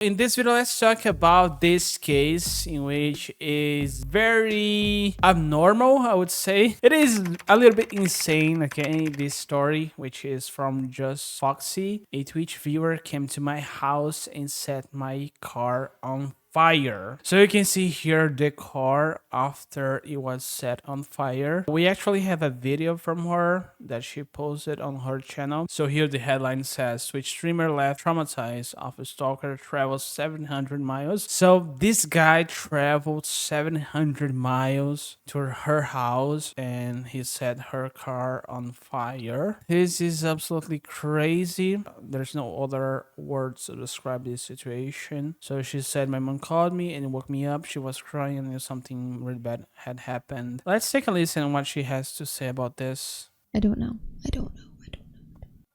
In this video, let's talk about this case in which is very abnormal, I would say. It is a little bit insane, okay, this story, which is from justfoxii. A Twitch viewer came to my house and set my car on fire. So you can see here the car after it was set on fire. We actually have a video from her that she posted on her channel. So here the headline says, Twitch streamer left traumatized after stalker travels 700 miles. So this guy traveled 700 miles to her house and he set her car on fire. This is absolutely crazy. There's no other words to describe this situation. So she said, my mom called me and woke me up. She was crying and knew something really bad had happened. Let's take a listen to what she has to say about this. I don't know.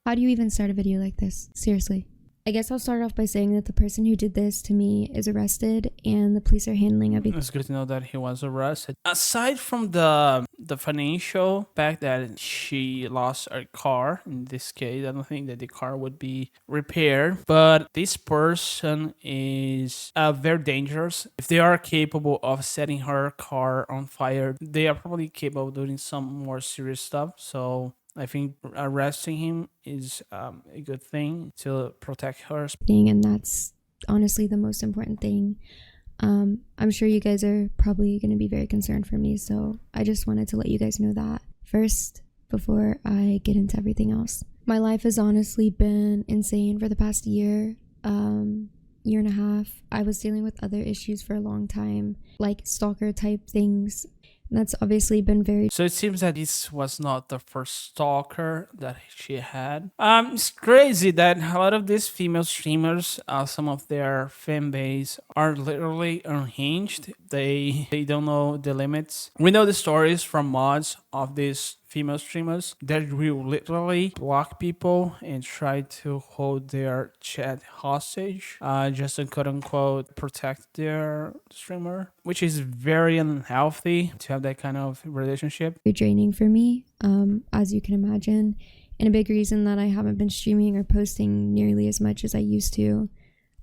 How do you even start a video like this? Seriously. I guess I'll start off by saying that the person who did this to me is arrested and the police are handling everything. It's good to know that he was arrested. Aside from the financial fact that she lost her car, in this case, I don't think that the car would be repaired. But this person is very dangerous. If they are capable of setting her car on fire, they are probably capable of doing some more serious stuff. So I think arresting him is a good thing to protect her. And that's honestly the most important thing. I'm sure you guys are probably going to be very concerned for me, so I just wanted to let you guys know that first before I get into everything else. My life has honestly been insane for the past year and a half. I was dealing with other issues for a long time, like stalker type things. That's obviously been very... So it seems that this was not the first stalker that she had. It's crazy that a lot of these female streamers, some of their fan base are literally unhinged. They don't know the limits. We know the stories from mods of these female streamers that will literally block people and try to hold their chat hostage, just to quote unquote protect their streamer, which is very unhealthy to have that kind of relationship. Draining for me, as you can imagine, and a big reason that I haven't been streaming or posting nearly as much as I used to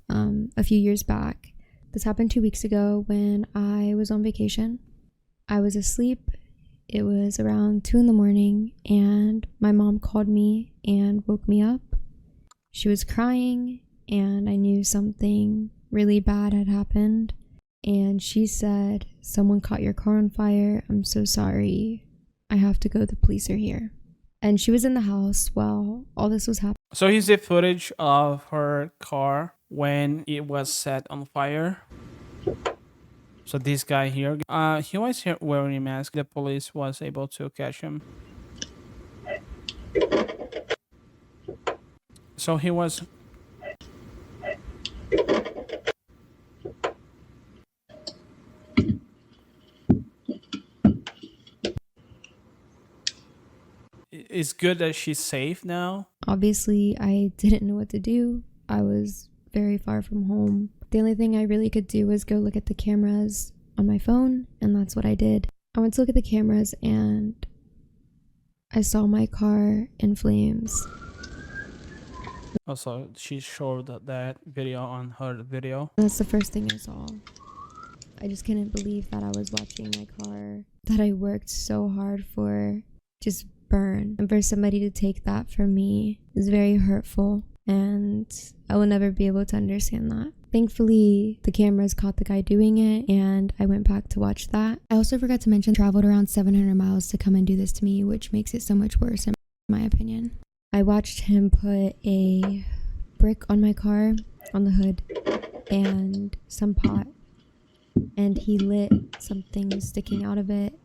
a few years back. This happened 2 weeks ago when I was on vacation. I was asleep. It was around 2 a.m. and my mom called me and woke me up. She was crying and I knew something really bad had happened. And she said, someone caught your car on fire. I'm so sorry. I have to go. The police are here. And she was in the house while all this was happening. So here's the footage of her car when it was set on fire. So this guy here, he was here wearing a mask. The police was able to catch him. So he was... It's good that she's safe now. Obviously, I didn't know what to do. I was very far from home. The only thing I really could do was go look at the cameras on my phone, and that's what I did. I went to look at the cameras and I saw my car in flames. Also, she showed that video on her video. That's the first thing I saw. I just couldn't believe that I was watching my car that I worked so hard for just burn. And for somebody to take that from me is very hurtful, and I will never be able to understand that. Thankfully, the cameras caught the guy doing it, and I went back to watch that. I also forgot to mention, traveled around 700 miles to come and do this to me, which makes it so much worse in my opinion. I watched him put a brick on my car, on the hood, and some pot, and he lit something sticking out of it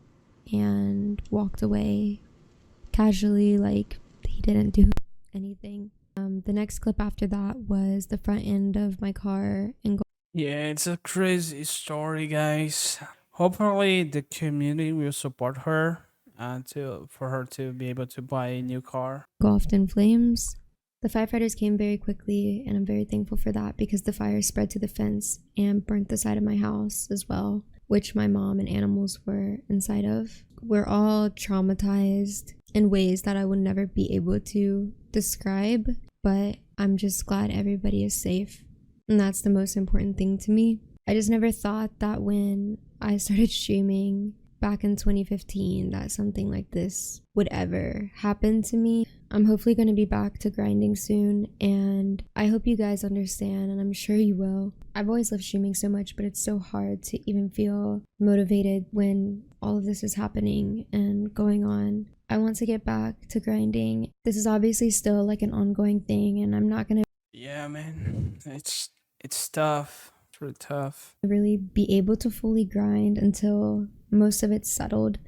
and walked away casually, like he didn't do anything. The next clip after that was the front end of my car and Yeah, it's a crazy story, guys. Hopefully the community will support her for her to be able to buy a new car. engulfed in flames. The firefighters came very quickly, and I'm very thankful for that because the fire spread to the fence and burnt the side of my house as well, which my mom and animals were inside of. We're all traumatized in ways that I would never be able to describe, but I'm just glad everybody is safe And that's the most important thing to me. I just never thought that when I started streaming back in 2015 that something like this would ever happen to me. I'm hopefully going to be back to grinding soon, and I hope you guys understand, and I'm sure you will. I've always loved streaming so much, but it's so hard to even feel motivated when all of this is happening and going on. I want to get back to grinding. This is obviously still like an ongoing thing, and I'm not going to Yeah, man. It's tough. It's really tough. really be able to fully grind until most of it's settled.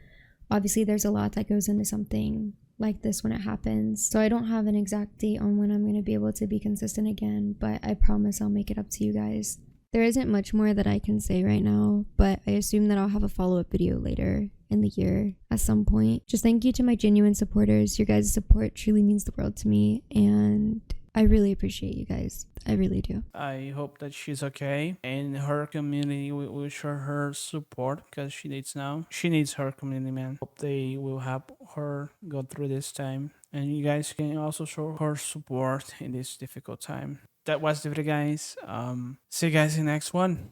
Obviously, there's a lot that goes into something like this when it happens. So I don't have an exact date on when I'm going to be able to be consistent again, but I promise I'll make it up to you guys. There isn't much more that I can say right now, but I assume that I'll have a follow-up video later in the year at some point. Just thank you to my genuine supporters. Your guys' support truly means the world to me, and I really appreciate you guys. I really do. I hope that she's okay, and her community will show her support because she needs her community, man. Hope they will help her go through this time, and you guys can also show her support in this difficult time. That was the video, guys. See you guys in the next one.